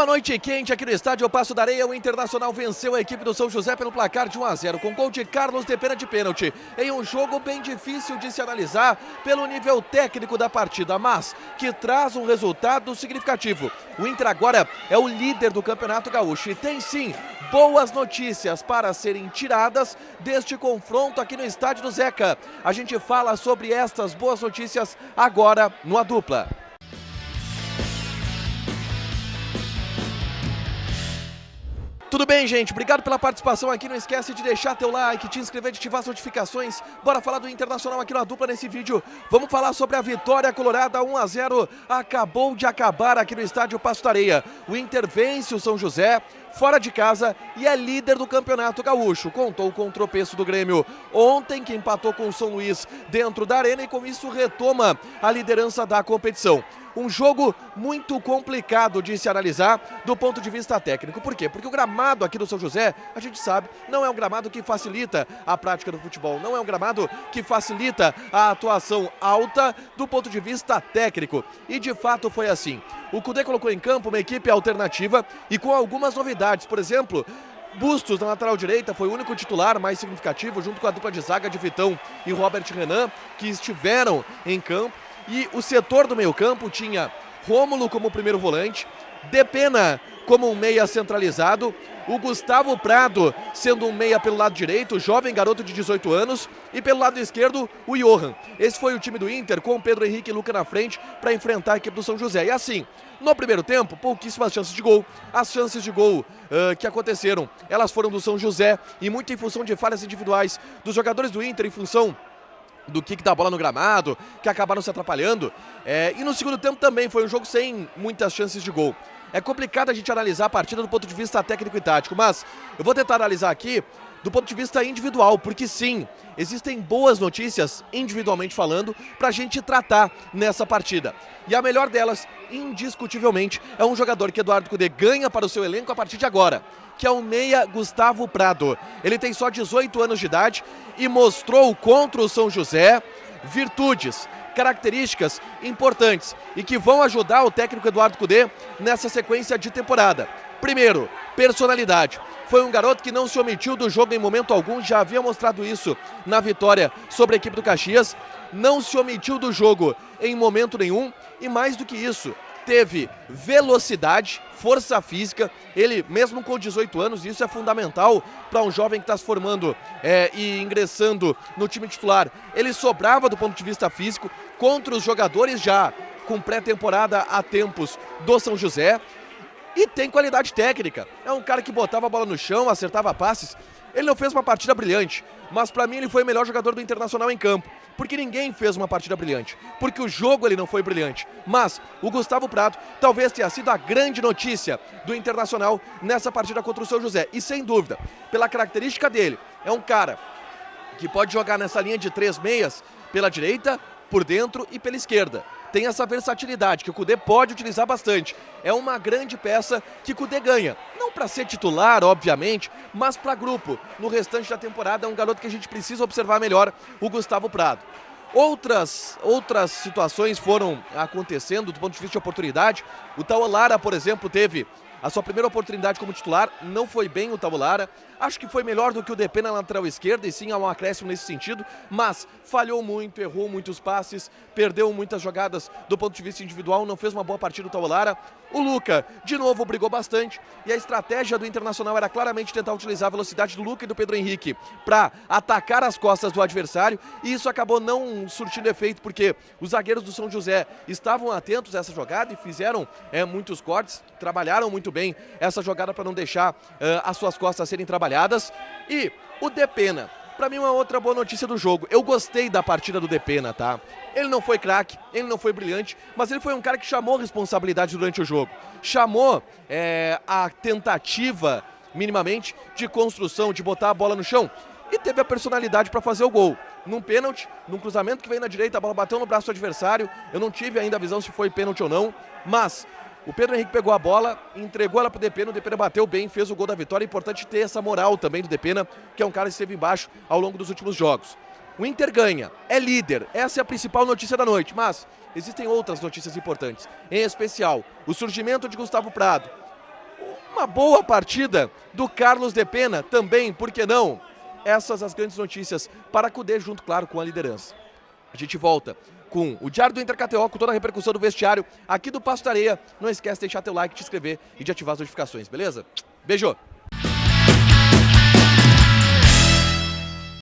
Numa noite quente aqui no estádio Passo da Areia, o Internacional venceu a equipe do São José pelo placar de 1-0, com gol de Carlos Depena de pênalti, em um jogo bem difícil de se analisar pelo nível técnico da partida, mas que traz um resultado significativo. O Inter agora é o líder do Campeonato Gaúcho e tem sim boas notícias para serem tiradas deste confronto aqui no estádio do Zeca. A gente fala sobre estas boas notícias agora no A Dupla. Tudo bem, gente? Obrigado pela participação aqui. Não esquece de deixar teu like, te inscrever, de ativar as notificações. Bora falar do Internacional aqui na Dupla nesse vídeo. Vamos falar sobre a vitória colorada 1-0. Acabou de acabar aqui no estádio Passo da Areia. O Inter vence o São José fora de casa e é líder do Campeonato Gaúcho. Contou com o tropeço do Grêmio ontem, que empatou com o São Luís dentro da arena e com isso retoma a liderança da competição. Um jogo muito complicado de se analisar do ponto de vista técnico. Por quê? Porque o gramado aqui do São José, a gente sabe, não é um gramado que facilita a prática do futebol, não é um gramado que facilita a atuação alta do ponto de vista técnico. E de fato foi assim. O Kudê colocou em campo uma equipe alternativa e com algumas novidades. Por exemplo, Bustos na lateral direita foi o único titular mais significativo, junto com a dupla de zaga de Vitão e Robert Renan, que estiveram em campo. E o setor do meio-campo tinha Rômulo como primeiro volante, Depena como um meia centralizado, o Gustavo Prado sendo um meia pelo lado direito, jovem garoto de 18 anos, e pelo lado esquerdo o Johan. Esse foi o time do Inter, com o Pedro Henrique e Luca na frente para enfrentar a equipe do São José. E assim, no primeiro tempo, pouquíssimas chances de gol. As chances de gol que aconteceram, elas foram do São José e muito em função de falhas individuais dos jogadores do Inter, em função do kick da bola no gramado, que acabaram se atrapalhando. E no segundo tempo também foi um jogo sem muitas chances de gol. É complicado a gente analisar a partida do ponto de vista técnico e tático, mas eu vou tentar analisar aqui do ponto de vista individual, porque sim, existem boas notícias, individualmente falando, para a gente tratar nessa partida. E a melhor delas, indiscutivelmente, é um jogador que Eduardo Kudê ganha para o seu elenco a partir de agora, que é o meia Gustavo Prado. Ele tem só 18 anos de idade e mostrou contra o São José virtudes, características importantes e que vão ajudar o técnico Eduardo Kudê nessa sequência de temporada. Primeiro, personalidade. Foi um garoto que não se omitiu do jogo em momento algum, já havia mostrado isso na vitória sobre a equipe do Caxias. Não se omitiu do jogo em momento nenhum e mais do que isso, teve velocidade, força física. Ele, mesmo com 18 anos, isso é fundamental para um jovem que está se formando e ingressando no time titular. Ele sobrava do ponto de vista físico contra os jogadores já com pré-temporada há tempos do São José. E tem qualidade técnica. É um cara que botava a bola no chão, acertava passes. Ele não fez uma partida brilhante, mas para mim ele foi o melhor jogador do Internacional em campo. Porque ninguém fez uma partida brilhante. Porque o jogo ele não foi brilhante. Mas o Gustavo Prado talvez tenha sido a grande notícia do Internacional nessa partida contra o São José. E sem dúvida, pela característica dele, é um cara que pode jogar nessa linha de 3 meias pela direita, por dentro e pela esquerda. Tem essa versatilidade que o Kudê pode utilizar bastante. É uma grande peça que o Kudê ganha. Não para ser titular, obviamente, mas para grupo. No restante da temporada é um garoto que a gente precisa observar melhor, o Gustavo Prado. Outras situações foram acontecendo do ponto de vista de oportunidade. O Taulara, por exemplo, teve a sua primeira oportunidade como titular, não foi bem o Taulara. Acho que foi melhor do que o Depena na lateral esquerda, e sim há um acréscimo nesse sentido, mas falhou muito, errou muitos passes, perdeu muitas jogadas do ponto de vista individual, não fez uma boa partida o Taulara. O Luca, de novo, brigou bastante, e a estratégia do Internacional era claramente tentar utilizar a velocidade do Luca e do Pedro Henrique para atacar as costas do adversário, e isso acabou não surtindo efeito, porque os zagueiros do São José estavam atentos a essa jogada e fizeram muitos cortes, trabalharam muito bem essa jogada para não deixar as suas costas serem trabalhadas. E o Depena, para mim, uma outra boa notícia do jogo. Eu gostei da partida do Depena, tá? Ele não foi craque, ele não foi brilhante, mas ele foi um cara que chamou responsabilidade durante o jogo. Chamou a tentativa, minimamente, de construção, de botar a bola no chão. E teve a personalidade para fazer o gol. Num pênalti, num cruzamento que veio na direita, a bola bateu no braço do adversário. Eu não tive ainda a visão se foi pênalti ou não, mas o Pedro Henrique pegou a bola, entregou ela pro Depena, o Depena bateu bem, fez o gol da vitória. É importante ter essa moral também do Depena, que é um cara que esteve embaixo ao longo dos últimos jogos. O Inter ganha, é líder, essa é a principal notícia da noite, mas existem outras notícias importantes. Em especial, o surgimento de Gustavo Prado, Uma boa partida do Carlos de Pena também, por que não? Essas as grandes notícias para a Cudê junto, claro, com a liderança. A gente volta com o Diário do Inter KTO, com toda a repercussão do vestiário aqui do Passo da Areia. Não esquece de deixar teu like, te inscrever e de ativar as notificações, beleza? Beijo!